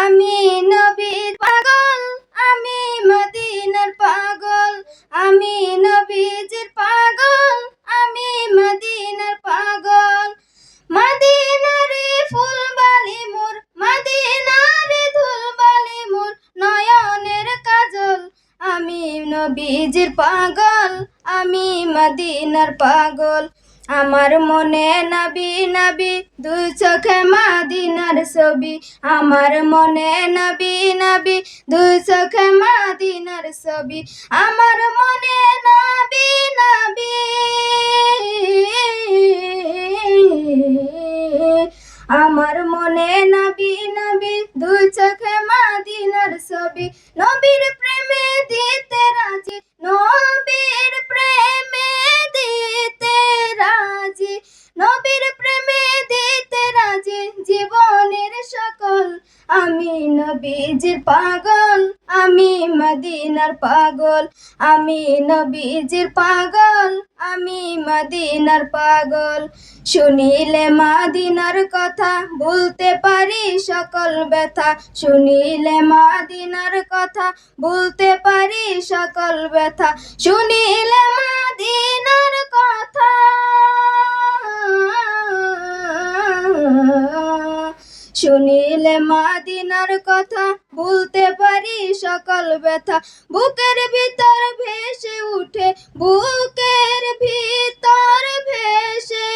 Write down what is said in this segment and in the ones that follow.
আমি নবীর পাগল, আমি মদিনার পাগল, আমি নবীজির পাগল, আমি মদিনার পাগল। মদিনারে ফুলবালি মোর, মদিনারে ধুলবালি মোর, নয়নের কাজল। আমি নবীজির পাগল, আমি মদিনার পাগল। আমার মনে নবী নবী, দুই চোখে মদিনার ছবি। আমার মনে নবী নবী, দুই চোখে মদিনার ছবি। আমার মনে নবী নবী, আমার মনে নবী নবী, দুই চোখে মদিনার ছবি। নবীর প্রেমে দিতে রাজি, নবীর প্রেমে দিতে রাজি, নবীর প্রেমে দিতে রাজি জীবনের সকল। আমি নবীজির পাগল, আমি মদিনার পাগল, আমি নবীজির পাগল, আমি মদিনার পাগল। শুনিলে মদিনার কথা ভুলতে পারি সকল ব্যথা, শুনিলে মদিনার কথা ভুলতে পারি সকল ব্যথা। শুনিলে মদিনার কথা, শুনিলে মদিনার কথা ভুলতে পারি সকল ব্যথা। বুকের ভিতর ভেসে উঠে, বুকের ভিতর ভেসে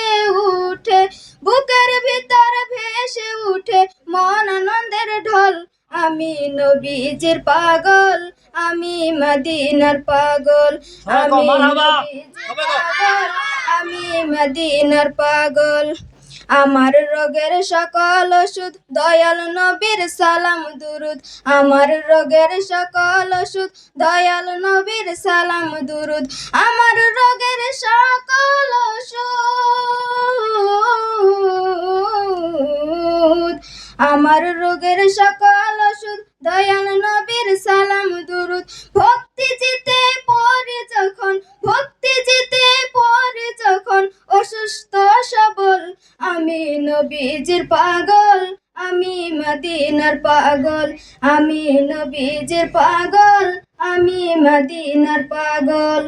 উঠে, বুকের ভিতর ভেসে উঠে মন আনন্দের ঢল। আমি নবীজির পাগল, আমি মদিনার পাগল, আমি নবীজির পাগল, আমি মদিনার পাগল। আমার রোগের সকল ওষুধ দয়াল নবীর সালাম দুরুদ, আমার রোগের সকল ওষুধ দয়াল নবীর সালাম দুরুদ। আমার রোগের সকল ওষুধ, আমার রোগের সকল ওষুধ দয়াল নবীর সালাম দুরুদ। ভক্তি জিতে পড়ে যখন, ভক্তি জিতে পড়ে যখন অসুস্থ সবল। আমি নবীজির পাগল, আমি মদিনার পাগল, আমি নবীজির পাগল, আমি মদিনার পাগল।